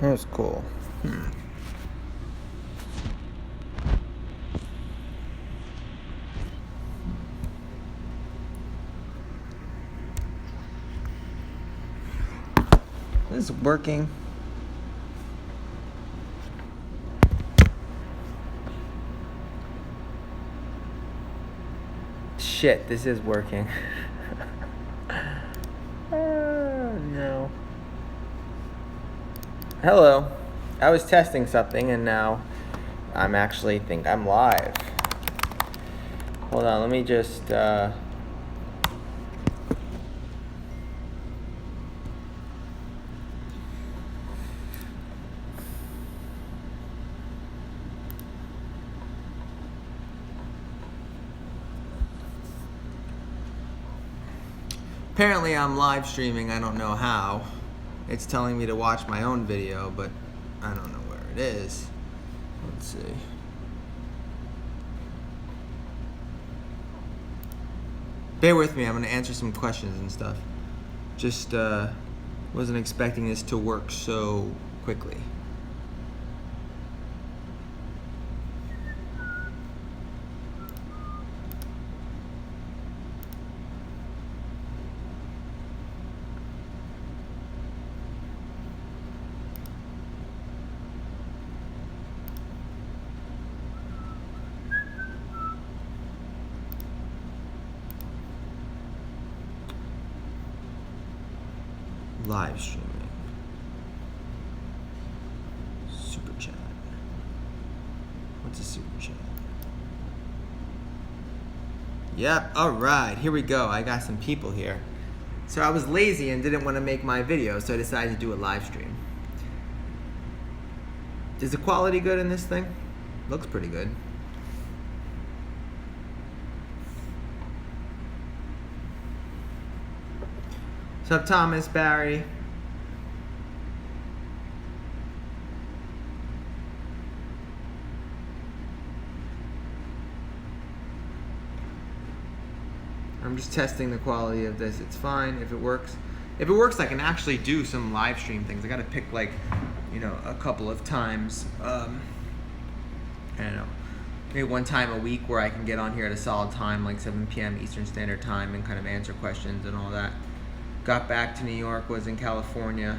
That was cool. This is working. Shit, this is working. No. Hello. I was testing something and now I'm actually think I'm live. Hold on, let me just apparently I'm live streaming, I don't know how. It's telling me to watch my own video, but I don't know where it is. Let's see. Bear with me, I'm gonna answer some questions and stuff. Just wasn't expecting this to work so quickly. Live streaming. Super chat. What's a super chat? Yep, alright, here we go. I got some people here. So I was lazy and didn't want to make my video, so I decided to do a live stream. Is the quality good in this thing? Looks pretty good. What's up, Thomas, Barry? I'm just testing the quality of this. It's fine if it works. If it works, I can actually do some live stream things. I gotta pick like, a couple of times. I don't know, maybe one time a week where I can get on here at a solid time, like 7 p.m. Eastern Standard Time, and kind of answer questions and all that. Got back to New York, was in California.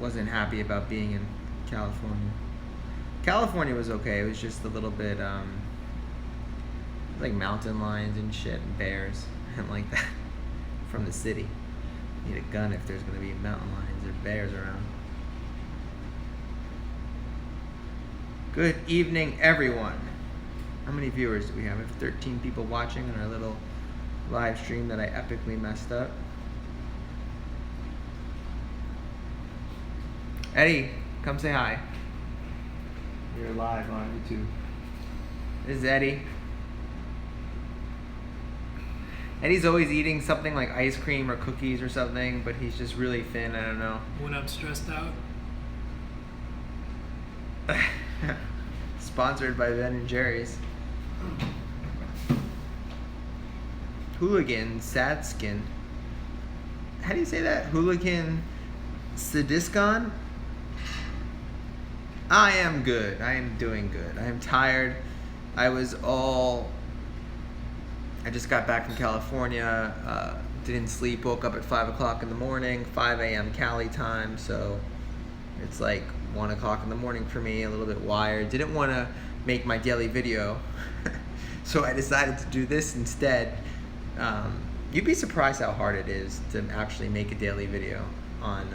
Wasn't happy about being in California. California was okay. It was just a little bit like mountain lions and shit and bears and like that from the city. Need a gun if there's gonna be mountain lions or bears around. Good evening, everyone. How many viewers do we have? We have 13 people watching on our little live stream that I epically messed up. Eddie, come say hi. You're live on YouTube. This is Eddie. Eddie's always eating something like ice cream or cookies or something, but he's just really thin, I don't know. When I'm stressed out. Sponsored by Ben & Jerry's. Hooligan Sadskin. How do you say that? Hooligan Sadiscon? I am good. I am doing good. I am tired. I just got back from California. Didn't sleep. Woke up at 5 o'clock in the morning. 5 a.m. Cali time. So it's like 1 o'clock in the morning for me. A little bit wired. Didn't want to make my daily video. So I decided to do this instead. You'd be surprised how hard it is to actually make a daily video on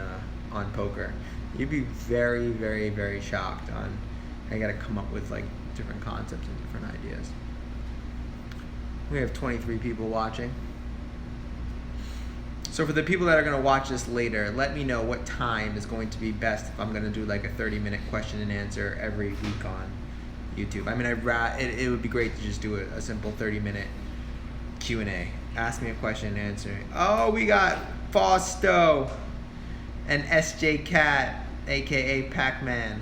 poker. You'd be very, very, very shocked on. I gotta come up with like different concepts and different ideas. We have 23 people watching. So for the people that are gonna watch this later, let me know what time is going to be best if I'm gonna do like a 30-minute question and answer every week on YouTube. I mean, it would be great to just do a simple 30-minute Q&A. Ask me a question and answer it. Oh, we got Fausto and SJ Cat, aka Pac-Man.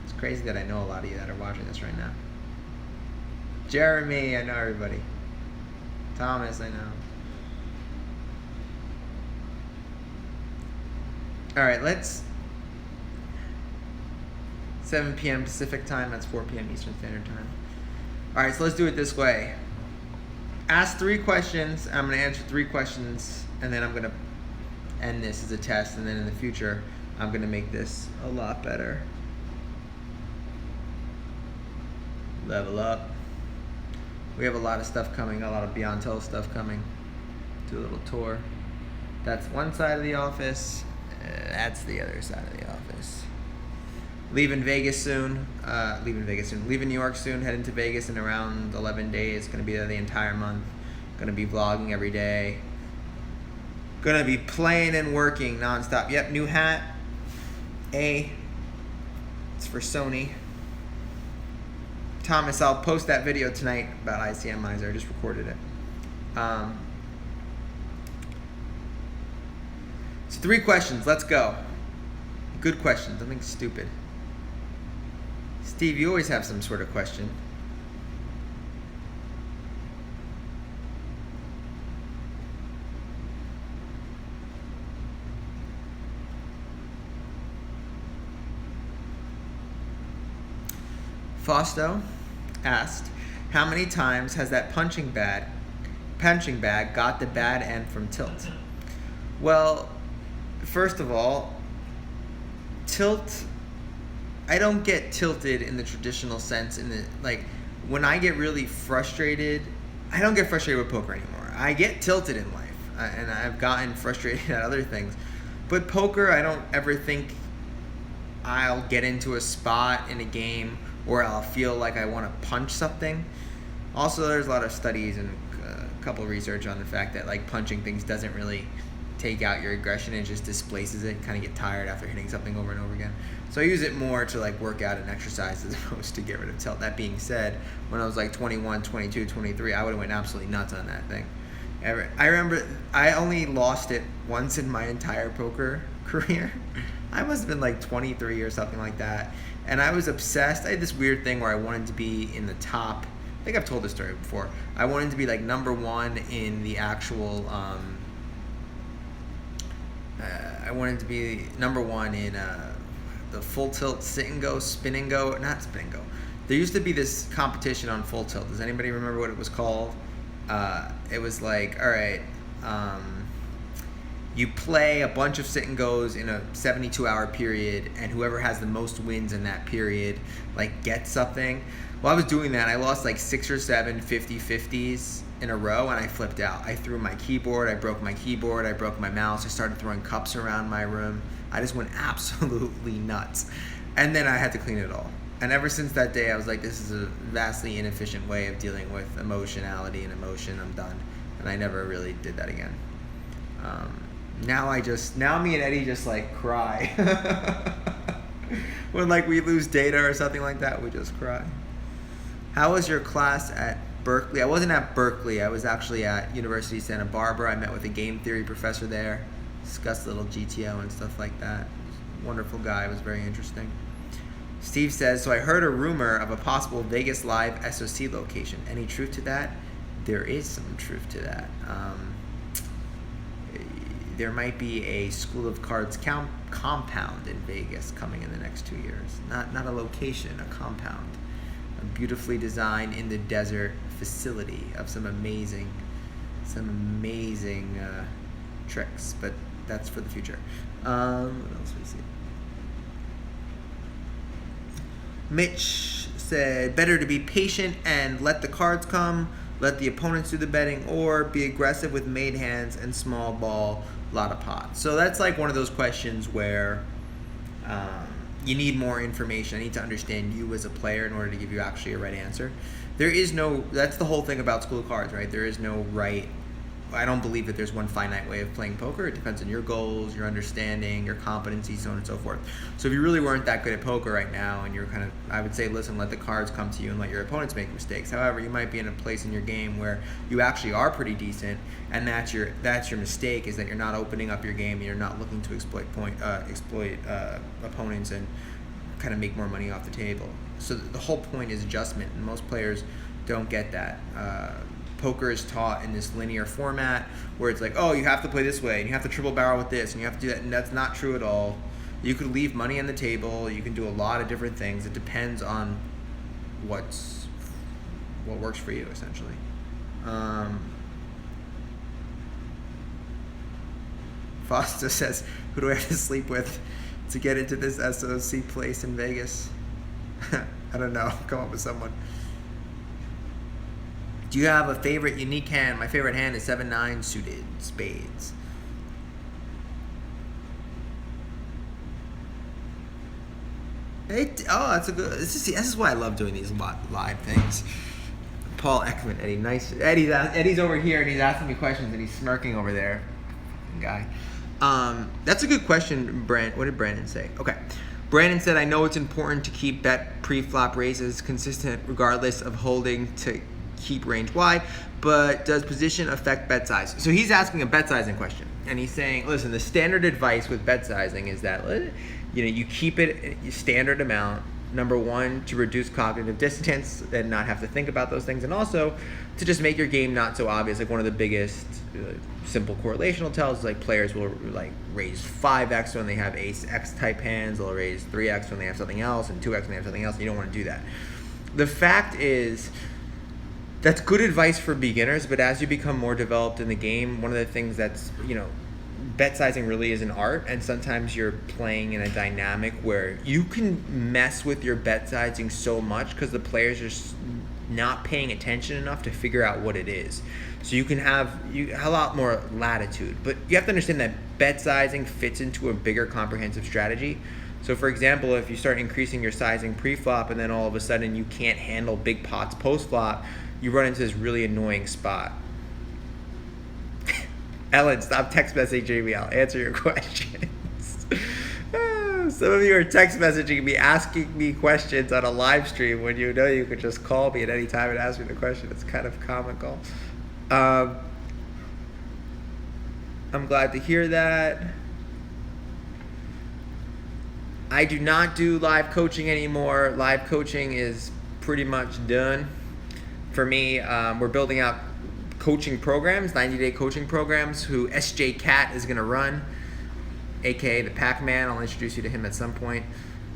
It's crazy that I know a lot of you that are watching this right now. Jeremy, I know everybody. Thomas, I know. All right, let's 7 p.m. Pacific time, that's 4 p.m. Eastern Standard Time. All right, so let's do it this way. Ask 3 questions, I'm going to answer 3 questions, and then I'm going to end this as a test, and then in the future, I'm going to make this a lot better. Level up. We have a lot of stuff coming, a lot of Beyond Tell stuff coming. Do a little tour. That's one side of the office, that's the other side of the office. Leaving Vegas soon. Leaving New York soon. Heading to Vegas in around 11 days. Gonna be there the entire month. Gonna be vlogging every day. Gonna be playing and working nonstop. Yep, new hat. It's for Sony. Thomas, I'll post that video tonight about ICM Miser. I just recorded it. So 3 questions. Let's go. Good questions. Nothing stupid. Steve, you always have some sort of question. Fausto asked, how many times has that punching bag got the bad end from tilt? Well, first of all, tilt, I don't get tilted in the traditional sense. Like, when I get really frustrated, I don't get frustrated with poker anymore. I get tilted in life, and I've gotten frustrated at other things. But poker, I don't ever think I'll get into a spot in a game where I'll feel like I want to punch something. Also, there's a lot of studies and a couple of research on the fact that like punching things doesn't really take out your aggression, it just displaces it. Kind of get tired after hitting something over and over again. So I use it more to like work out and exercise as opposed to get rid of tilt. That being said, when I was like 21, 22, 23, I would have went absolutely nuts on that thing. I remember I only lost it once in my entire poker career. I must have been like 23 or something like that. And I was obsessed. I had this weird thing where I wanted to be in the top. I think I've told this story before. I wanted to be like #1 in the actual, I wanted to be #1 in the full tilt sit and go, spin and go, not spin and go. There used to be this competition on full tilt. Does anybody remember what it was called? It was like, all right, you play a bunch of sit and goes in a 72-hour period, and whoever has the most wins in that period, like, gets something. Well, I was doing that. I lost like 6 or 7 50-50s in a row, and I flipped out. I threw my keyboard. I broke my keyboard. I broke my mouse. I started throwing cups around my room. I just went absolutely nuts. And then I had to clean it all. And ever since that day, I was like, this is a vastly inefficient way of dealing with emotionality and emotion. I'm done. And I never really did that again. Now me and Eddie just like cry. When like we lose data or something like that, we just cry. How was your class at Berkeley? I wasn't at Berkeley. I was actually at University of Santa Barbara. I met with a game theory professor there. Discussed a little GTO and stuff like that. Wonderful guy. It was very interesting. Steve says, so I heard a rumor of a possible Vegas Live SOC location. Any truth to that? There is some truth to that. There might be a School of Cards compound in Vegas coming in the next 2 years. Not a location, a compound. A beautifully designed in the desert facility of some amazing tricks, but that's for the future. What else do we see? Mitch said, better to be patient and let the cards come, let the opponents do the betting, or be aggressive with made hands and small ball, lot of pots. So that's like one of those questions where you need more information. I need to understand you as a player in order to give you actually a right answer. There is no, that's the whole thing about School of Cards, right? There is no right, I don't believe that there's one finite way of playing poker. It depends on your goals, your understanding, your competency, so on and so forth. So if you really weren't that good at poker right now and you're kind of, I would say, listen, let the cards come to you and let your opponents make mistakes. However, you might be in a place in your game where you actually are pretty decent, and that's your mistake, is that you're not opening up your game and you're not looking to exploit opponents and kind of make more money off the table. So the whole point is adjustment, and most players don't get that. poker is taught in this linear format where it's like, oh, you have to play this way and you have to triple barrel with this and you have to do that, and that's not true at all. You could leave money on the table. You can do a lot of different things. It depends on what works for you, essentially. Foster says, who do I have to sleep with to get into this SOC place in Vegas? I don't know. Come up with someone. Do you have a favorite unique hand? My favorite hand is 7-9 suited spades. That's a good. This is why I love doing these live things. Paul Ekman, Eddie, nice. Eddie's over here and he's asking me questions and he's smirking over there. Guy. That's a good question, Brent. What did Brandon say? Okay. Brandon said, I know it's important to keep bet pre-flop raises consistent regardless of holding to keep range wide, but does position affect bet size? So he's asking a bet sizing question, and he's saying, listen, the standard advice with bet sizing is that you keep it a standard amount. Number one, to reduce cognitive dissonance and not have to think about those things, and also to just make your game not so obvious. Like one of the biggest simple correlational tells is like players will like raise 5x when they have ace X type hands. They'll raise 3x when they have something else, and 2x when they have something else. You don't want to do that. The fact is, that's good advice for beginners, but as you become more developed in the game, one of the things that's, bet sizing really is an art, and sometimes you're playing in a dynamic where you can mess with your bet sizing so much because the players are not paying attention enough to figure out what it is. So you can have a lot more latitude, but you have to understand that bet sizing fits into a bigger comprehensive strategy. So for example, if you start increasing your sizing pre-flop and then all of a sudden you can't handle big pots post-flop, you run into this really annoying spot. Ellen, stop text messaging me. I'll answer your questions. Some of you are text messaging me, asking me questions on a live stream when you know you could just call me at any time and ask me the question. It's kind of comical. I'm glad to hear that. I do not do live coaching anymore. Live coaching is pretty much done. For me, we're building out coaching programs, 90-day coaching programs, who SJ Cat is going to run, aka the Pac-Man. I'll introduce you to him at some point.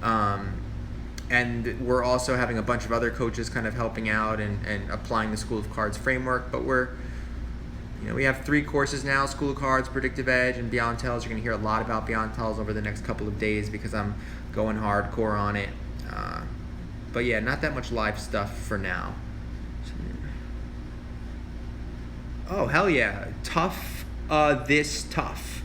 And we're also having a bunch of other coaches kind of helping out and applying the School of Cards framework. But we have 3 courses now: School of Cards, Predictive Edge, and Beyond Tells. You're going to hear a lot about Beyond Tells over the next couple of days because I'm going hardcore on it. But yeah, not that much live stuff for now. Oh, hell yeah. Tough. Tough.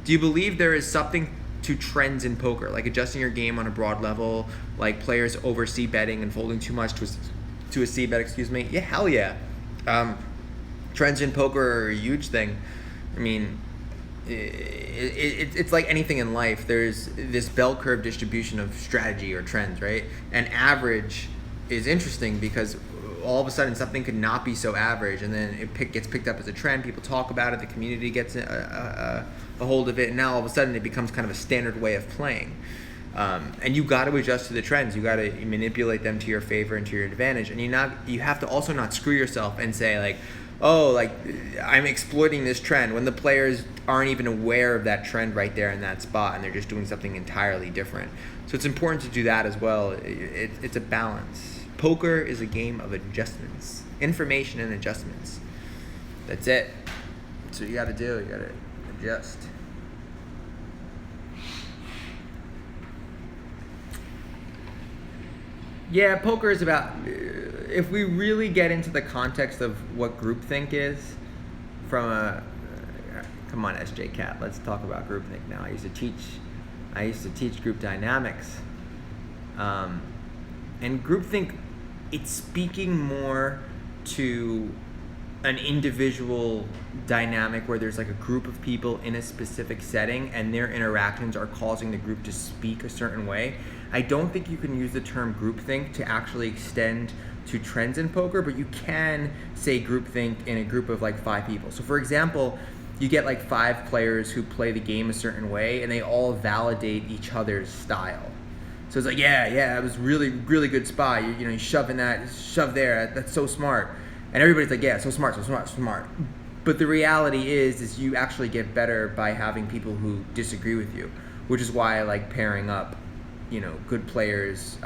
Do you believe there is something to trends in poker, like adjusting your game on a broad level, like players over C-betting and folding too much to a C-bet, Yeah, hell yeah. Trends in poker are a huge thing. I mean, it's like anything in life. There's this bell curve distribution of strategy or trends, right? And average is interesting because all of a sudden something could not be so average, and then it gets picked up as a trend. People talk about it. The community gets a hold of it, and now all of a sudden it becomes kind of a standard way of playing. And you got to adjust to the trends. You got to manipulate them to your favor and to your advantage. And you have to also not screw yourself and say like, oh, like I'm exploiting this trend when the players aren't even aware of that trend right there in that spot, and they're just doing something entirely different. So it's important to do that as well. It's a balance. Poker is a game of adjustments, information and adjustments. That's it. That's what you got to do. You got to adjust. Yeah, poker is about, if we really get into the context of what groupthink is, come on, SJ Cat, let's talk about groupthink now. I used to teach group dynamics. And groupthink, it's speaking more to an individual dynamic where there's like a group of people in a specific setting and their interactions are causing the group to speak a certain way. I don't think you can use the term groupthink to actually extend to trends in poker, but you can say groupthink in a group of like 5 people. So for example, you get like 5 players who play the game a certain way and they all validate each other's style. So it's like, yeah, it was really, really good spot. You know, you shove there. That's so smart. And everybody's like, yeah, so smart. But the reality is you actually get better by having people who disagree with you, which is why I like pairing up, you know, good players.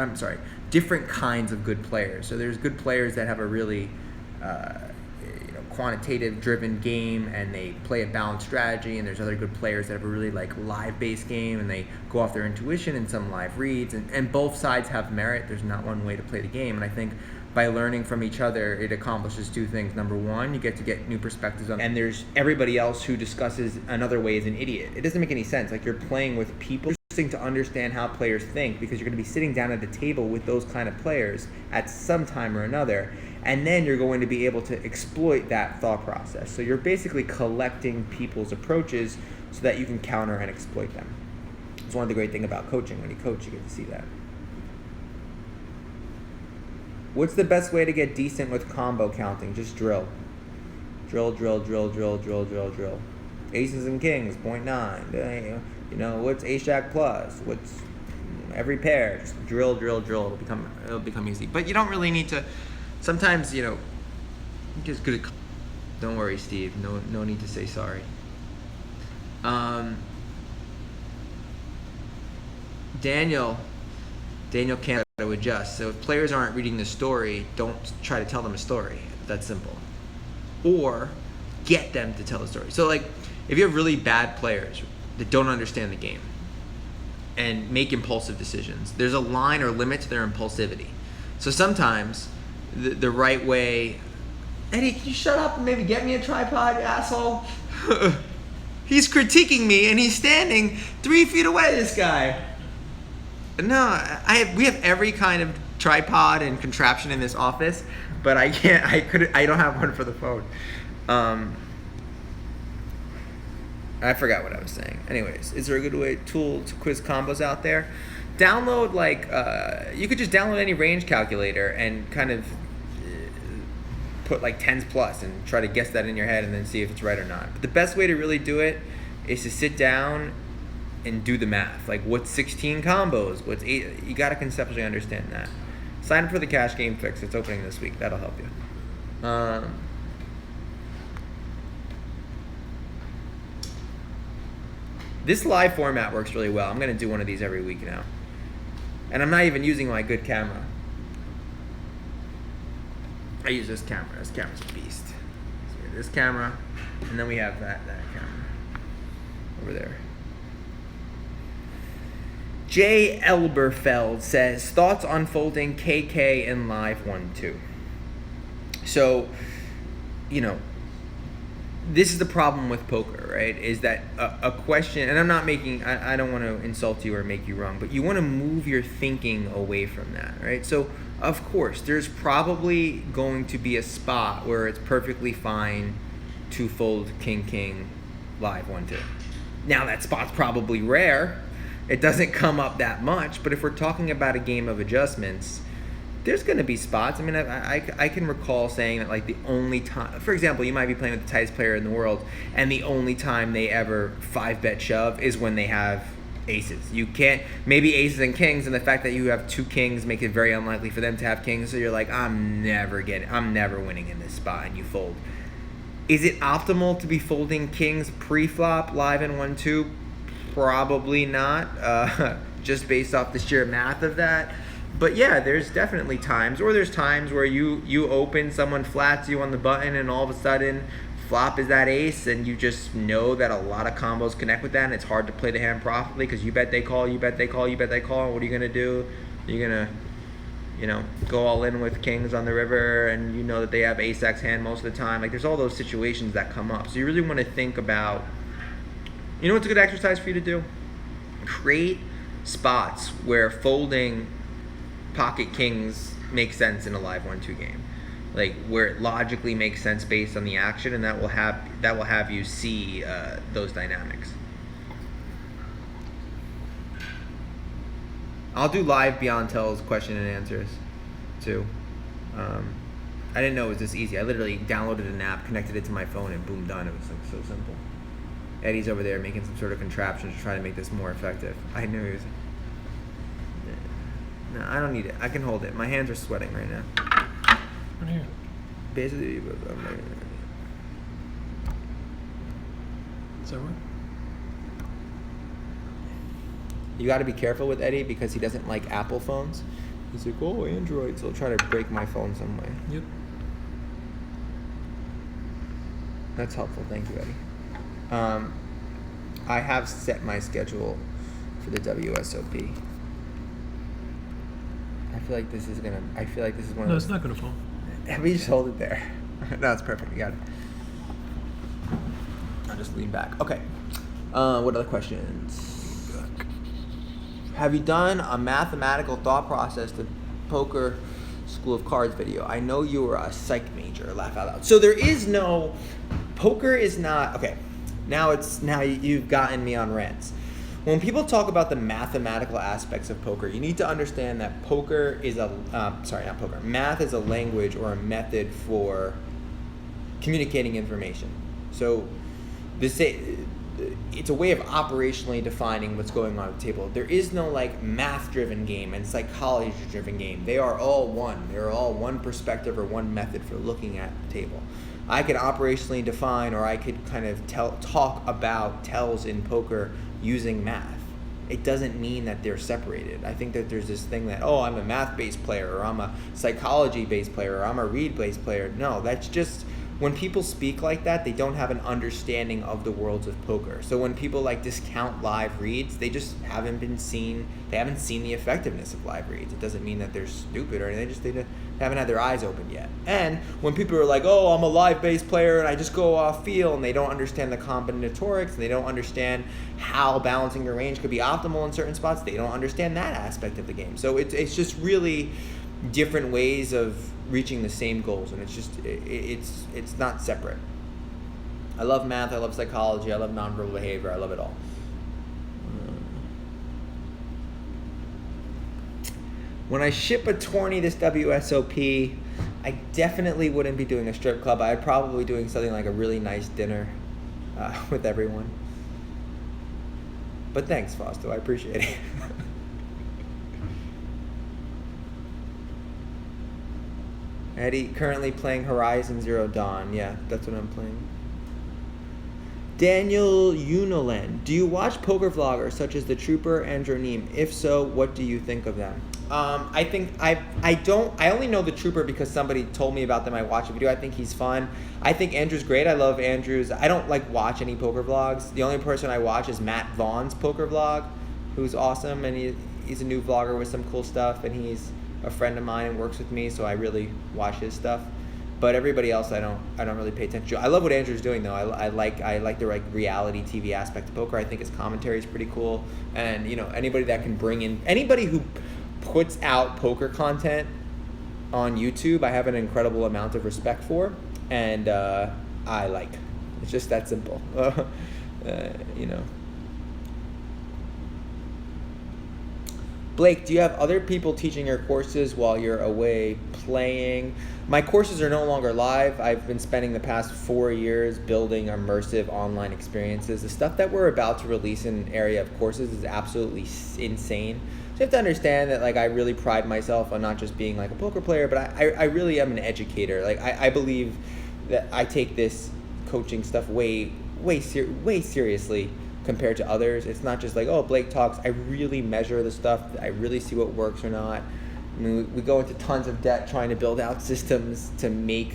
Different kinds of good players. So there's good players that have a really quantitative driven game and they play a balanced strategy, and there's other good players that have a really like live based game and they go off their intuition and some live reads, and both sides have merit. There's not one way to play the game, and I think by learning from each other it accomplishes two things. Number one, you get to get new perspectives on, and there's everybody else who discusses another way is an idiot. It doesn't make any sense. Like, you're playing with people. It's interesting to understand how players think, because you're going to be sitting down at the table with those kind of players at some time or another. And then you're going to be able to exploit that thought process. So you're basically collecting people's approaches so that you can counter and exploit them. It's one of the great things about coaching. When you coach, you get to see that. What's the best way to get decent with combo counting? Just drill. Drill. Aces and kings, 0.9. You know, what's ace-jack plus? What's every pair? Just drill. It'll become easy. But you don't really need to. Sometimes, you know, just good at. Don't worry, Steve. No need to say sorry. Daniel can't to adjust. So if players aren't reading the story, don't try to tell them a story. That's simple. Or get them to tell the story. So like, if you have really bad players that don't understand the game and make impulsive decisions, there's a line or limit to their impulsivity. So sometimes the right way, Eddie, can you shut up and maybe get me a tripod, you asshole? He's critiquing me and he's standing 3 feet away, this guy. No, we have every kind of tripod and contraption in this office, but I don't have one for the phone. I forgot what I was saying. Anyways, is there a good tool to quiz combos out there? Download you could just download any range calculator and kind of put like tens plus and try to guess that in your head and then see if it's right or not. But the best way to really do it is to sit down and do the math. Like, what's 16 combos? What's 8? You got to conceptually understand that. Sign up for the Cash Game Fix. It's opening this week. That'll help you. This live format works really well. I'm going to do one of these every week now. And I'm not even using my good camera. I use this camera. This camera's a beast. So we have this camera, and then we have that camera over there. Jay Elberfeld says, thoughts on folding KK in live 1-2. So, you know, this is the problem with poker, right? Is that a question, and I don't want to insult you or make you wrong, but you want to move your thinking away from that, right? So, of course, there's probably going to be a spot where it's perfectly fine to fold king live 1-2. Now, that spot's probably rare. It doesn't come up that much, but if we're talking about a game of adjustments, there's going to be spots. I mean, I can recall saying that, like, the only time, for example, you might be playing with the tightest player in the world, and the only time they ever 5-bet shove is when they have aces. You can't, maybe aces and kings, and the fact that you have 2 kings make it very unlikely for them to have kings, so you're like, I'm never winning in this spot, and you fold. Is it optimal to be folding kings pre-flop live in 1-2? Probably not, just based off the sheer math of that. But yeah, there's definitely times, or there's times where you open, someone flats you on the button, and all of a sudden flop is that ace, and you just know that a lot of combos connect with that, and it's hard to play the hand profitably because you bet they call. And what are you gonna do? You're gonna, go all in with kings on the river, and you know that they have ace-x hand most of the time. Like, there's all those situations that come up. So you really want to think about, what's a good exercise for you to do? Create spots where folding pocket kings makes sense in a live 1-2 game, like where it logically makes sense based on the action, and that will have you see those dynamics. I'll do live Beyond Tells question and answers too. I didn't know it was this easy. I literally downloaded an app, connected it to my phone, and boom, done. It was like so simple. Eddie's over there making some sort of contraption to try to make this more effective. I knew he was. No, I don't need it. I can hold it. My hands are sweating right now. Right here. Basically, Does that work? you got to be careful with Eddie because he doesn't like Apple phones. He's like, oh, Android, so he'll try to break my phone some way. Yep. That's helpful. Thank you, Eddie. I have set my schedule for the WSOP. I feel like this is one of No, those. it's not gonna fall. We just hold it there. No, it's perfect. You got it. I'll just lean back. Okay. What other questions? Have you done a mathematical thought process to poker School of Cards video? I know you were a psych major. Laugh out loud. So there is no poker is not okay. Now you've gotten me on rants. When people talk about the mathematical aspects of poker, you need to understand that math is a language or a method for communicating information. So it's a way of operationally defining what's going on at the table. There is no like math-driven game and psychology-driven game. They are all one. They're all one perspective or one method for looking at the table. I could operationally define, or I could kind of talk about tells in poker using math. It doesn't mean that they're separated. I think that there's this thing that, oh, I'm a math-based player, or I'm a psychology-based player, or I'm a read-based player. No, that's just, when people speak like that, they don't have an understanding of the worlds of poker. So when people like discount live reads, they just haven't seen the effectiveness of live reads. It doesnn't mean that they're stupid or anything, they haven't had their eyes opened yet. And when people are like, oh, I'm a live-based player and I just go off feel, and they don't understand the combinatorics, and they don't understand how balancing your range could be optimal in certain spots, they don't understand that aspect of the game. So it's just really different ways of reaching the same goals, and it's not separate. I love math, I love psychology, I love nonverbal behavior, I love it all. When I ship a tourney this WSOP, I definitely wouldn't be doing a strip club. I'd probably be doing something like a really nice dinner with everyone. But thanks, Fausto, I appreciate it. Eddie, currently playing Horizon Zero Dawn. Yeah, that's what I'm playing. Daniel Unilen, do you watch poker vloggers such as The Trooper and Droneem? If so, what do you think of them? I think I only know The Trooper because somebody told me about them. I watched a video. I think he's fun. I think Andrew's great. I love Andrew's. I don't like watch any poker vlogs. The only person I watch is Matt Vaughn's poker vlog, who's awesome, and he's a new vlogger with some cool stuff, and he's a friend of mine and works with me, so I really watch his stuff. But everybody else, I don't really pay attention to. I love what Andrew's doing though. I like the reality TV aspect of poker. I think his commentary is pretty cool, and anybody that can bring in anybody who puts out poker content on YouTube, I have an incredible amount of respect for, and I like. It's just that simple. Blake, do you have other people teaching your courses while you're away playing? My courses are no longer live. I've been spending the past 4 years building immersive online experiences. The stuff that we're about to release in an area of courses is absolutely insane. So you have to understand that I really pride myself on not just being like a poker player, but I really am an educator. I believe that I take this coaching stuff way seriously compared to others. It's not just like, oh, Blake talks. I really measure the stuff. I really see what works or not. I mean, we go into tons of debt trying to build out systems to make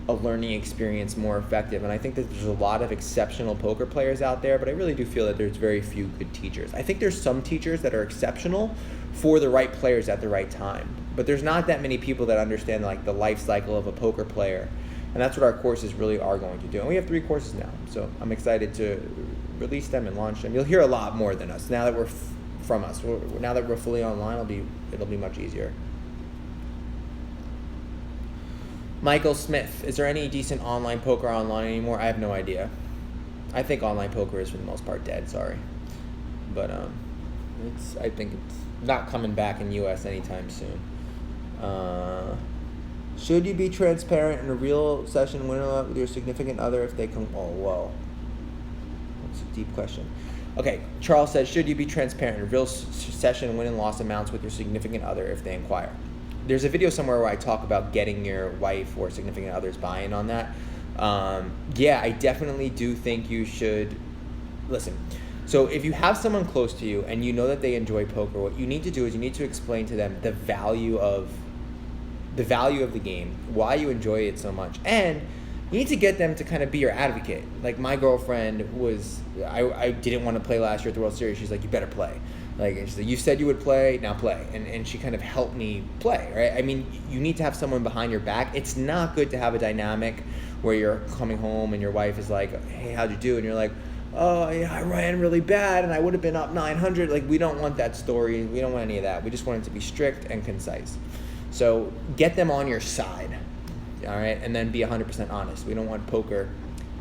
a learning experience more effective. And I think that there's a lot of exceptional poker players out there, but I really do feel that there's very few good teachers. I think there's some teachers that are exceptional for the right players at the right time, but there's not that many people that understand the life cycle of a poker player. And that's what our courses really are going to do. And we have 3 courses now, so I'm excited to release them and launch them. You'll hear a lot more than us now that we're from us. Now that we're fully online, it'll be much easier. Michael Smith, is there any decent online poker online anymore? I have no idea. I think online poker is for the most part dead. Sorry, but I think it's not coming back in U.S. anytime soon. Should you be transparent in a real session with your significant other if they come? Oh, whoa. That's a deep question. Okay, Charles says, should you be transparent in a real session win and loss amounts with your significant other if they inquire? There's a video somewhere where I talk about getting your wife or significant other's buy-in on that. Yeah, I definitely do think you should listen. So if you have someone close to you and you know that they enjoy poker, what you need to do is you need to explain to them the value of the game, why you enjoy it so much, and you need to get them to kind of be your advocate. Like my girlfriend I didn't want to play last year at the World Series. She's like, you better play. Like, and she's like, you said you would play, now play. And she kind of helped me play, right? I mean, you need to have someone behind your back. It's not good to have a dynamic where you're coming home and your wife is like, hey, how'd you do? And you're like, oh, yeah, I ran really bad and I would have been up 900. Like, we don't want that story. We don't want any of that. We just want it to be strict and concise. So get them on your side, all right? And then be 100% honest. We don't want poker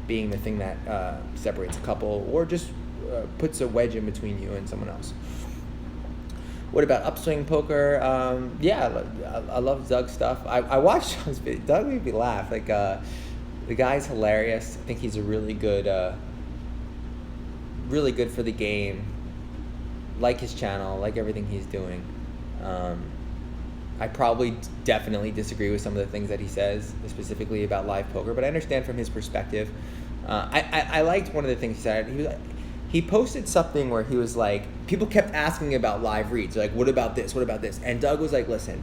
being the thing that separates a couple or just puts a wedge in between you and someone else. What about upswing poker? Yeah, I love Doug's stuff. I watched Doug's video. Doug made me laugh. Like, the guy's hilarious. I think he's a really good for the game. Like his channel, like everything he's doing. I probably definitely disagree with some of the things that he says, specifically about live poker, but I understand from his perspective. I liked one of the things he said. He posted something where he was like, people kept asking about live reads. Like, what about this? What about this? And Doug was like, listen,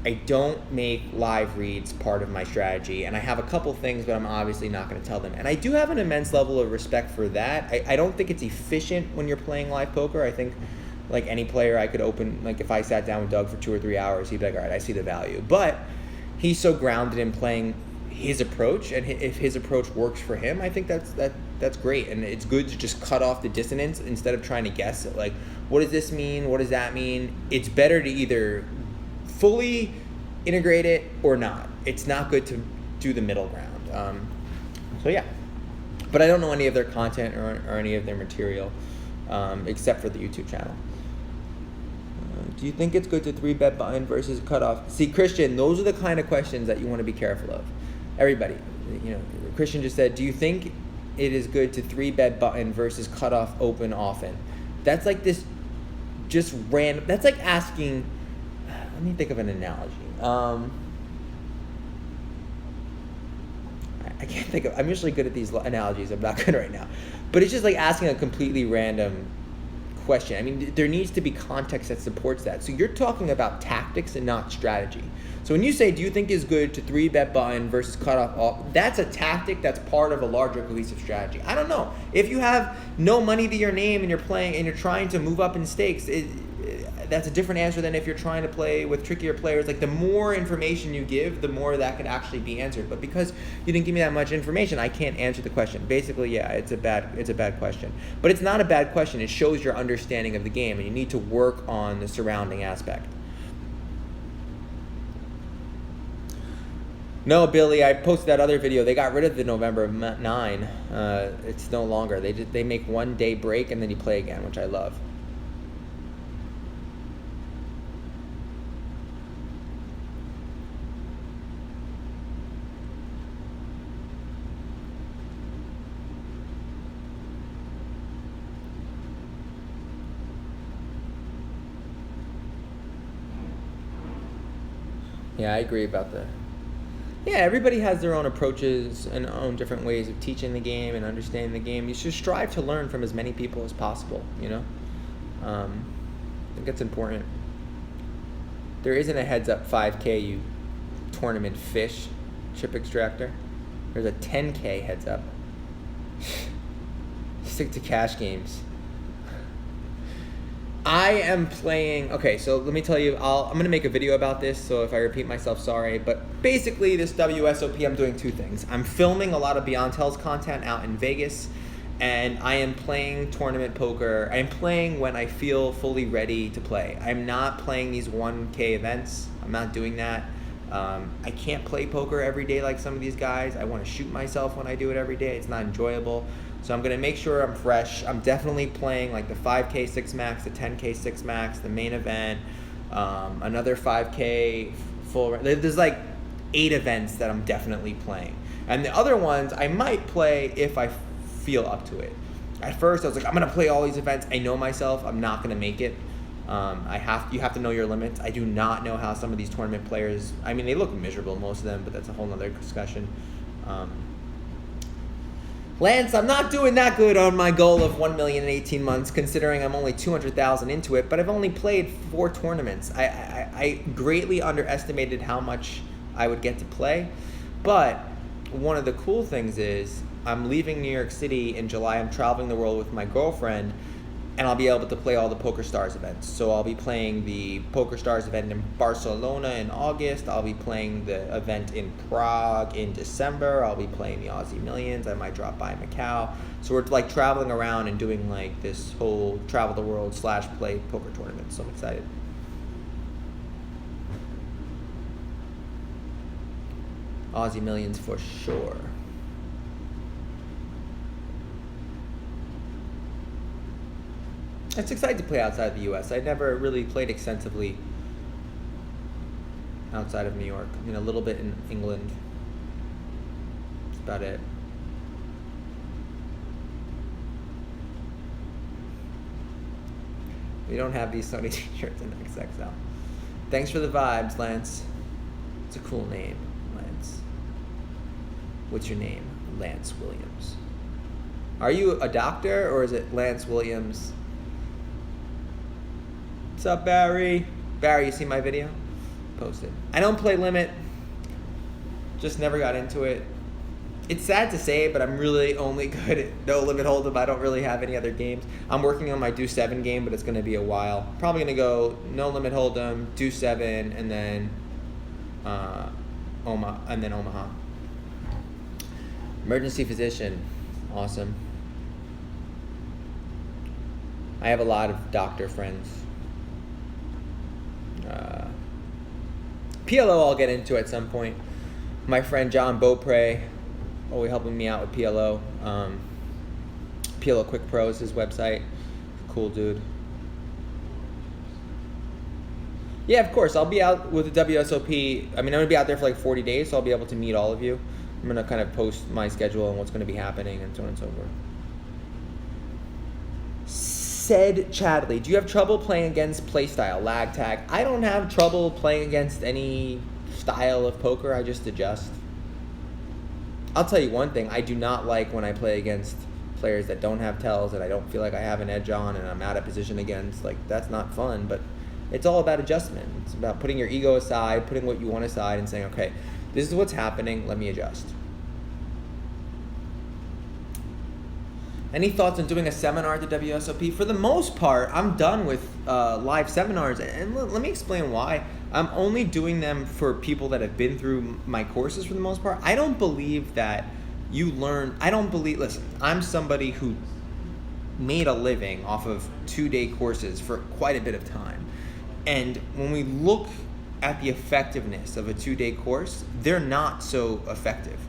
I don't make live reads part of my strategy, and I have a couple things, but I'm obviously not going to tell them. And I do have an immense level of respect for that. I don't think it's efficient when you're playing live poker. I think, like any player, I could open, like if I sat down with Doug for 2 or 3 hours, he'd be like, all right, I see the value. But he's so grounded in playing his approach, and if his approach works for him, I think that's great. And it's good to just cut off the dissonance instead of trying to guess it. Like, what does this mean? What does that mean? It's better to either fully integrate it or not. It's not good to do the middle ground. So yeah, but I don't know any of their content or any of their material except for the YouTube channel. Do you think it's good to 3-bet button versus cutoff? See, Christian, those are the kind of questions that you want to be careful of. Everybody, Christian just said, do you think it is good to 3-bet button versus cutoff open often? That's like this just random, that's like asking, let me think of an analogy. I can't think of, I'm usually good at these analogies, I'm not good right now. But it's just like asking a completely random question. I mean, there needs to be context that supports that. So you're talking about tactics and not strategy. So when you say, do you think it's good to 3-bet button versus cutoff off, that's a tactic that's part of a larger cohesive strategy. I don't know. If you have no money to your name and you're playing and you're trying to move up in stakes, that's a different answer than if you're trying to play with trickier players. Like, the more information you give, the more that could actually be answered. But because you didn't give me that much information, I can't answer the question. Basically, yeah, it's a bad question. But it's not a bad question. It shows your understanding of the game, and you need to work on the surrounding aspect. No, Billy, I posted that other video. They got rid of the November 9. It's no longer. They make 1 day break and then you play again, which I love. Yeah, I agree about that. Yeah, everybody has their own approaches and own different ways of teaching the game and understanding the game. You should strive to learn from as many people as possible, I think it's important. There isn't a heads-up 5K, you tournament fish, chip extractor. There's a 10K heads-up. Stick to cash games. I am playing, okay, so let me tell you, I'm going to make a video about this, so if I repeat myself, sorry. But basically, this WSOP, I'm doing 2 things. I'm filming a lot of Beyond Tells content out in Vegas, and I am playing tournament poker. I am playing when I feel fully ready to play. I'm not playing these 1K events. I'm not doing that. I can't play poker every day like some of these guys. I want to shoot myself when I do it every day. It's not enjoyable. So I'm going to make sure I'm fresh. I'm definitely playing like the 5K 6 max, the 10K 6 max, the main event, another 5K full. There's like 8 events that I'm definitely playing. And the other ones I might play if I feel up to it. At first, I was like, I'm gonna play all these events. I know myself. I'm not gonna make it. You have to know your limits. I do not know how some of these tournament players. I mean, they look miserable, most of them, but that's a whole nother discussion. Lance, I'm not doing that good on my goal of 1 million in 18 months, considering I'm only 200,000 into it, but I've only played 4 tournaments. I greatly underestimated how much I would get to play, but one of the cool things is I'm leaving New York City in July. I'm traveling the world with my girlfriend, and I'll be able to play all the Poker Stars events. So I'll be playing the Poker Stars event in Barcelona in August. I'll be playing the event in Prague in December. I'll be playing the Aussie Millions. I might drop by Macau. So we're like traveling around and doing like this whole travel the world / play poker tournament. So I'm excited. Aussie Millions for sure. It's exciting to play outside the U.S. I never really played extensively outside of New York. I mean, a little bit in England. That's about it. We don't have these Sony t-shirts in XXL. Thanks for the vibes, Lance. It's a cool name, Lance. What's your name? Lance Williams. Are you a doctor or is it Lance Williams? What's up, Barry? Barry, you see my video? Posted. I don't play Limit. Just never got into it. It's sad to say, but I'm really only good at No Limit Hold'em. I don't really have any other games. I'm working on my Do 7 game, but it's going to be a while. Probably going to go No Limit Hold'em, Do 7, and then Omaha. Emergency Physician. Awesome. I have a lot of doctor friends. PLO I'll get into at some point. My friend John Beaupre, always helping me out with PLO. PLO Quick Pro is his website. Cool dude. Yeah, of course. I'll be out with the WSOP. I mean, I'm going to be out there for like 40 days, so I'll be able to meet all of you. I'm going to kind of post my schedule and what's going to be happening and so on and so forth. Said Chadley, do you have trouble playing against playstyle, lag tag? I don't have trouble playing against any style of poker. I just adjust. I'll tell you one thing. I do not like when I play against players that don't have tells and I don't feel like I have an edge on and I'm out of position against. Like, that's not fun, but it's all about adjustment. It's about putting your ego aside, putting what you want aside and saying, okay, this is what's happening. Let me adjust. Any thoughts on doing a seminar at the WSOP? For the most part, I'm done with live seminars. And let me explain why. I'm only doing them for people that have been through my courses for the most part. I don't believe that you learn. Listen, I'm somebody who made a living off of 2-day courses for quite a bit of time. And when we look at the effectiveness of a 2-day course, they're not so effective.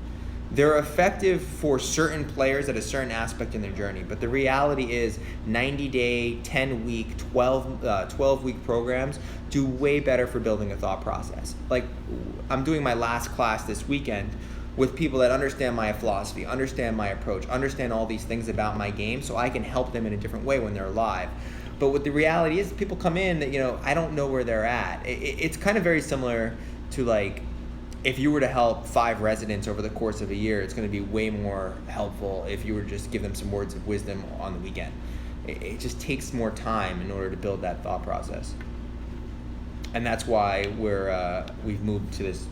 They're effective for certain players at a certain aspect in their journey, but the reality is 90-day, 10-week, 12-week programs do way better for building a thought process. Like, I'm doing my last class this weekend with people that understand my philosophy, understand my approach, understand all these things about my game, so I can help them in a different way when they're live. But what the reality is, people come in that, I don't know where they're at. It's kind of very similar to, like, if you were to help 5 residents over the course of a year, it's going to be way more helpful if you were to just give them some words of wisdom on the weekend. It just takes more time in order to build that thought process. And that's why we've moved to this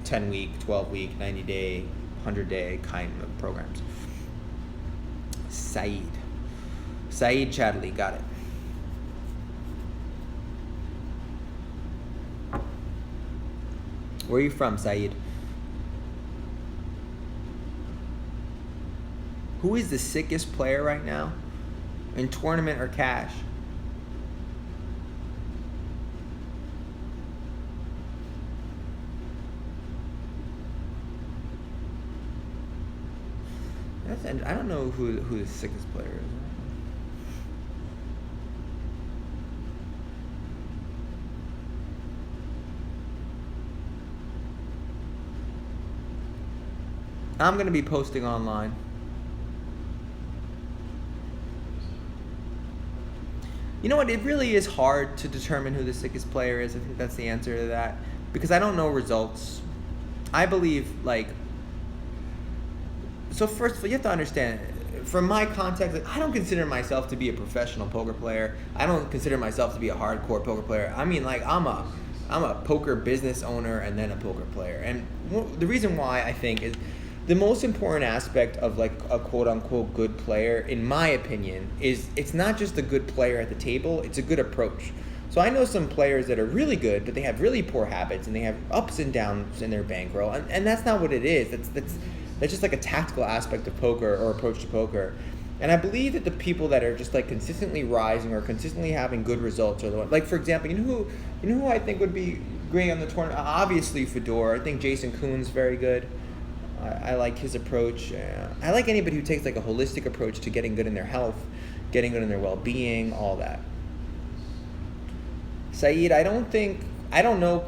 10-week, 12-week, 90-day, 100-day kind of programs. Saeed Chadley, got it. Where are you from, Saeed? Who is the sickest player right now? In tournament or cash? I don't know who the sickest player is. I'm going to be posting online. You know what? It really is hard to determine who the sickest player is. I think that's the answer to that, because I don't know results. I believe, like, so first of all, you have to understand, from my context, like, I don't consider myself to be a professional poker player. I don't consider myself to be a hardcore poker player. I mean, like, I'm a poker business owner and then a poker player. And the reason why, I think, is the most important aspect of, like, a quote-unquote good player, in my opinion, is it's not just a good player at the table, it's a good approach. So I know some players that are really good, but they have really poor habits, and they have ups and downs in their bankroll, and that's not what it is. That's just like a tactical aspect of poker, or approach to poker. And I believe that the people that are just, like, consistently rising or consistently having good results are the ones. Like, for example, you know who I think would be great on the tournament? Obviously Fedor. I think Jason Kuhn's very good. I like his approach. I like anybody who takes, like, a holistic approach to getting good in their health, getting good in their well-being, all that. Saeed, I don't know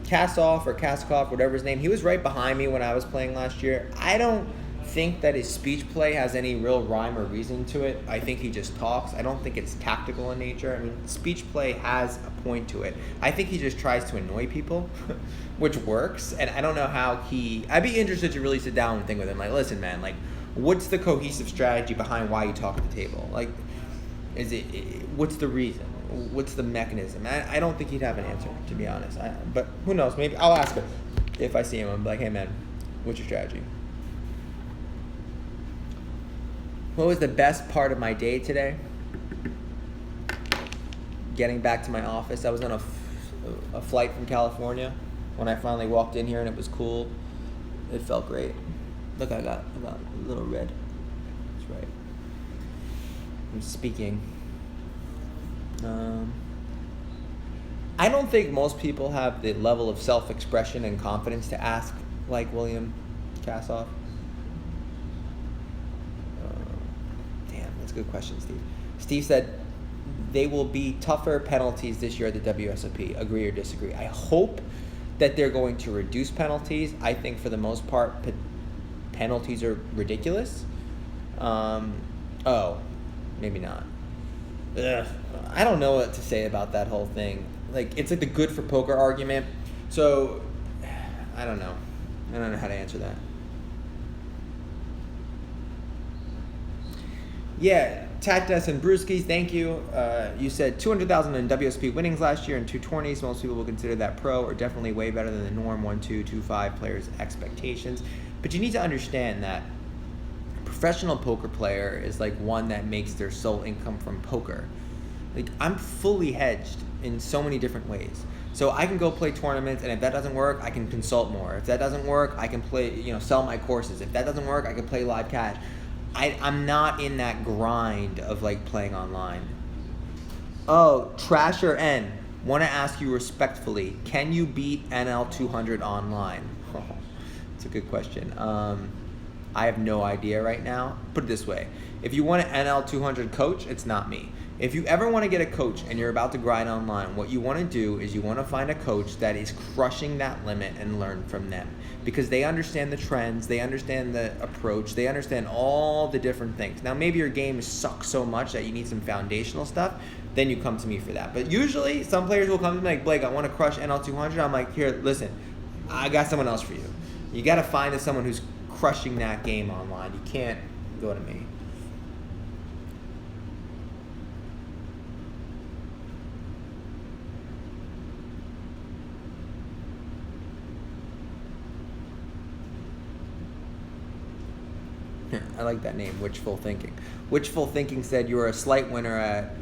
Kassoff or Kaskov, whatever his name. He was right behind me when I was playing last year. I don't think that his speech play has any real rhyme or reason to it. I think he just talks. I don't think it's tactical in nature. I mean, speech play has a point to it. I think he just tries to annoy people, which works. And I don't know how I'd be interested to really sit down and think with him. Like, listen, man, like, what's the cohesive strategy behind why you talk at the table? Like, what's the reason? What's the mechanism? I don't think he'd have an answer, to be honest. But who knows? Maybe I'll ask him if I see him. I'm like, hey, man, what's your strategy? What was the best part of my day today? Getting back to my office. I was on a flight from California. When I finally walked in here and it was cool, it felt great. Look, I got a little red. That's right. I'm speaking. I don't think most people have the level of self-expression and confidence to ask like William Kassoff. Damn, that's a good question, Steve. Steve said, they will be tougher penalties this year at the WSOP. Agree or disagree? I hope that they're going to reduce penalties. I think for the most part, penalties are ridiculous. Maybe not. Ugh. I don't know what to say about that whole thing. Like, it's like the good for poker argument. So, I don't know. I don't know how to answer that. Yeah, Tatas and Brewskis, thank you. You said 200,000 in WSP winnings last year and 220s. Most people will consider that pro, or definitely way better than the norm 1-2, 2-5 players' expectations. But you need to understand that professional poker player is like one that makes their sole income from poker. Like, I'm fully hedged in so many different ways. So I can go play tournaments, and if that doesn't work, I can consult more. If that doesn't work, I can play, sell my courses. If that doesn't work, I can play live cash. I'm not in that grind of, like, playing online. Oh, Trasher N, want to ask you respectfully, can you beat NL 200 online? It's a good question. I have no idea right now. Put it this way. If you want an NL 200 coach, it's not me. If you ever want to get a coach and you're about to grind online, what you want to do is you want to find a coach that is crushing that limit and learn from them, because they understand the trends, they understand the approach, they understand all the different things. Now, maybe your game sucks so much that you need some foundational stuff, then you come to me for that. But usually, some players will come to me like, Blake, I want to crush NL 200. I'm like, here, listen, I got someone else for you. You got to find someone who's crushing that game online. You can't go to me. I like that name, Wishful Thinking. Wishful Thinking said you were a slight winner at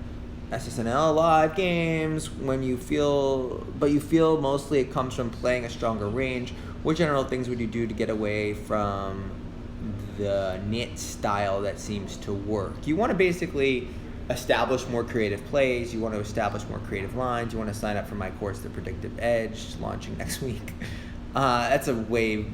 SSNL live games but you feel mostly it comes from playing a stronger range. What general things would you do to get away from the knit style that seems to work? You want to basically establish more creative plays. You want to establish more creative lines. You want to sign up for my course, The Predictive Edge, launching next week. That's a way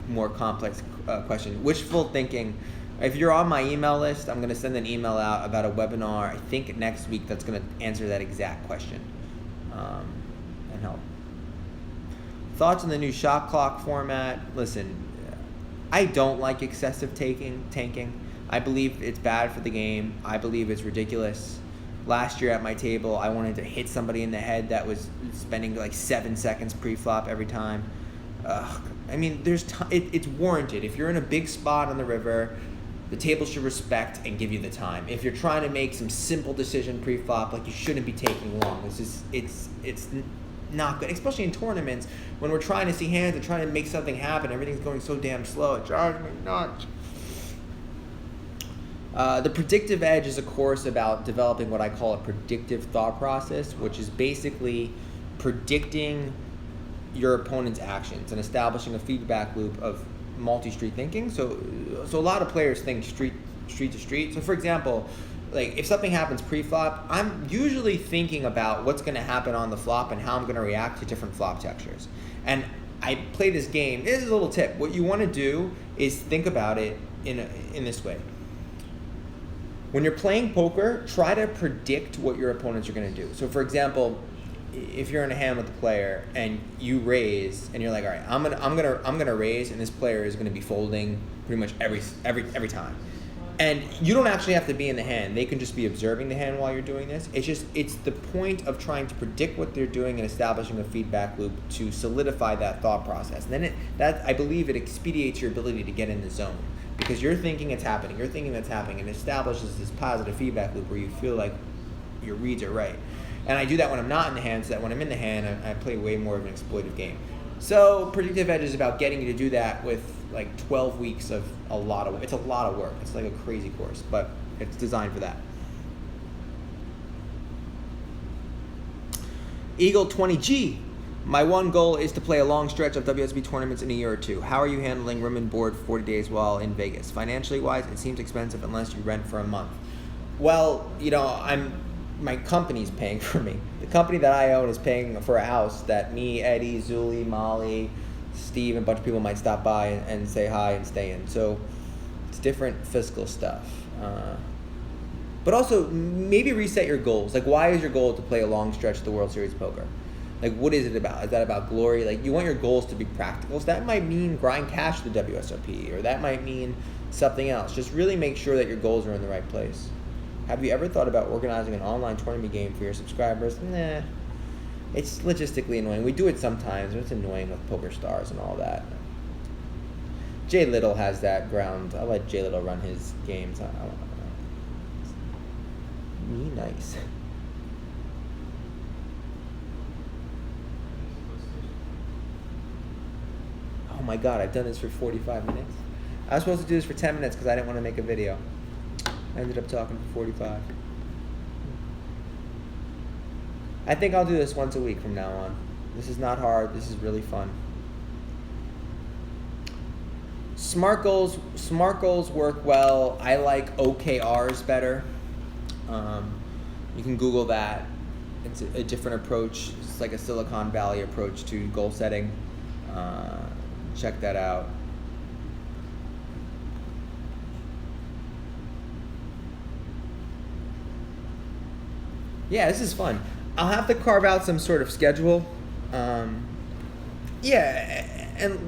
more complex question. Wishful Thinking. If you're on my email list, I'm going to send an email out about a webinar, I think next week, that's going to answer that exact question and help. Thoughts on the new shot clock format? Listen, I don't like excessive tanking. I believe it's bad for the game. I believe it's ridiculous. last year at my table, I wanted to hit somebody in the head that was spending like 7 seconds pre-flop every time. I mean, it's warranted. If you're in a big spot on the river, the table should respect and give you the time. If you're trying to make some simple decision pre-flop, like, you shouldn't be taking long. It's not good, especially in tournaments when we're trying to see hands and trying to make something happen. Everything's going so damn slow. It drives me nuts. The predictive edge is a course about developing what I call a predictive thought process, which is basically predicting your opponent's actions and establishing a feedback loop of multi-street thinking. So a lot of players think street to street. So for example, like, if something happens pre-flop, I'm usually thinking about what's going to happen on the flop and how I'm going to react to different flop textures. And I play this game. This is a little tip. What you want to do is think about it in this way. When you're playing poker, try to predict what your opponents are going to do. So for example, if you're in a hand with a player and you raise and you're like, all right, I'm gonna raise, and this player is gonna be folding pretty much every time, and you don't actually have to be in the hand. They can just be observing the hand while you're doing this. It's the point of trying to predict what they're doing and establishing a feedback loop to solidify that thought process. And then I believe it expedites your ability to get in the zone, because you're thinking it's happening, and establishes this positive feedback loop where you feel like your reads are right. And I do that when I'm not in the hand, so that when I'm in the hand, I play way more of an exploitive game. So predictive edge is about getting you to do that with like 12 weeks of it's a lot of work. It's like a crazy course, but it's designed for that. Eagle 20G. My one goal is to play a long stretch of WSB tournaments in a year or two. How are you handling room and board for 40 days while in Vegas? Financially wise, it seems expensive unless you rent for a month. Well, my company's paying for me. The company that I own is paying for a house that me, Eddie, Zuli, Molly, Steve, and a bunch of people might stop by and say hi and stay in. So it's different fiscal stuff. But also, maybe reset your goals. Like, why is your goal to play a long stretch of the World Series of Poker? Like, what is it about? Is that about glory? Like, you want your goals to be practical. So that might mean grind cash to the WSOP, or that might mean something else. Just really make sure that your goals are in the right place. Have you ever thought about organizing an online tournament game for your subscribers? Nah. It's logistically annoying. We do it sometimes, but it's annoying with Poker Stars and all that. Jay Little has that ground. I'll let Jay Little run his games. Me nice. Oh my god, I've done this for 45 minutes. I was supposed to do this for 10 minutes because I didn't want to make a video. I ended up talking for 45. I think I'll do this once a week from now on. This is not hard. This is really fun. Smart goals work well. I like OKRs better. You can Google that. It's a different approach. It's like a Silicon Valley approach to goal setting. Check that out. Yeah, this is fun. I'll have to carve out some sort of schedule. And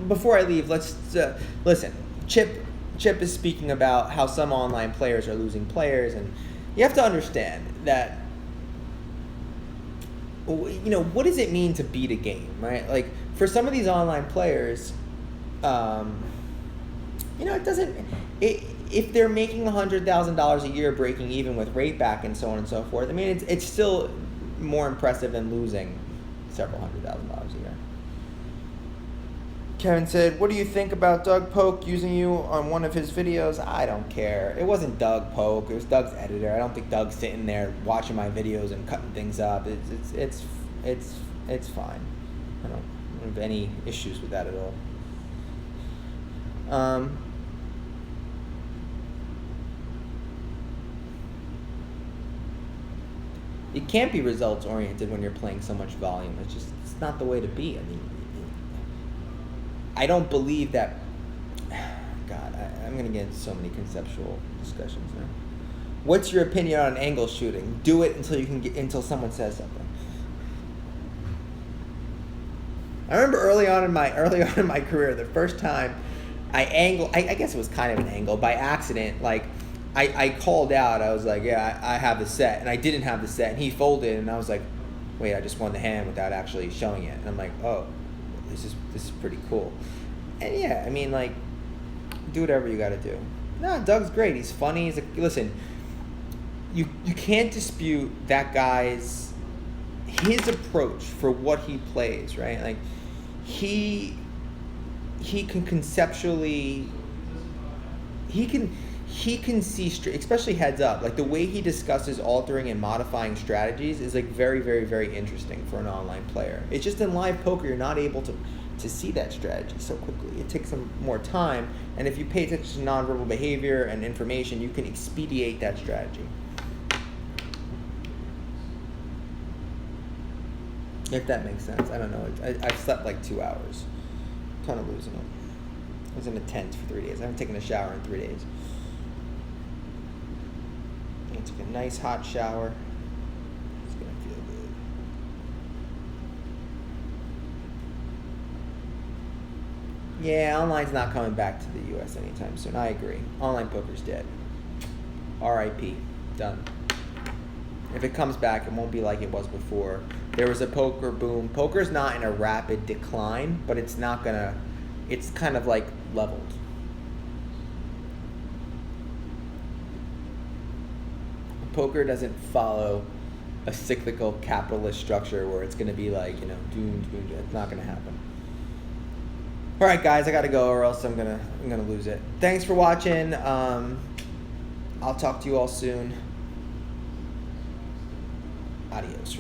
before I leave, let's listen. Chip is speaking about how some online players are losing players, and you have to understand that, what does it mean to beat a game, right? Like, for some of these online players, it doesn't. If they're making $100,000 a year, breaking even with rate back and so on and so forth, I mean, it's still more impressive than losing several $100,000 a year. Kevin said, what do you think about Doug Polk using you on one of his videos? I don't care. It wasn't Doug Polk. It was Doug's editor. I don't think Doug's sitting there watching my videos and cutting things up. It's fine. I don't have any issues with that at all. You can't be results oriented when you're playing so much volume. It's not the way to be. I mean, I don't believe that. God, I'm going to get into so many conceptual discussions now. What's your opinion on angle shooting? Do it until someone says something. I remember early on in my career, the first time I guess it was kind of an angle by accident. Like, I called out. I was like, yeah, I have the set, and I didn't have the set, and he folded, and I was like, wait, I just won the hand without actually showing it, and I'm like, oh, this is pretty cool. And yeah, I mean, like, do whatever you got to do. No, Doug's great. He's funny. Listen, you can't dispute that guy's his approach for what he plays, right? Like, he can conceptually, he can see especially heads up. Like, the way he discusses altering and modifying strategies is like very, very, very interesting for an online player. It's just in live poker you're not able to see that strategy so quickly. It takes some more time, and if you pay attention to nonverbal behavior and information, you can expedite that strategy. If that makes sense. I don't know. I've slept like 2 hours. Kind of losing it. I was in a tent for 3 days. I haven't taken a shower in 3 days. I took a nice hot shower. It's going to feel good. Yeah, online's not coming back to the U.S. anytime soon. I agree. Online poker's dead. R.I.P. Done. If it comes back, it won't be like it was before. There was a poker boom. Poker's not in a rapid decline, but it's not gonna, it's kind of like leveled. Poker doesn't follow a cyclical capitalist structure where it's gonna be like, doomed. It's not gonna happen. All right, guys, I gotta go, or else I'm gonna lose it. Thanks for watching. I'll talk to you all soon. Adios.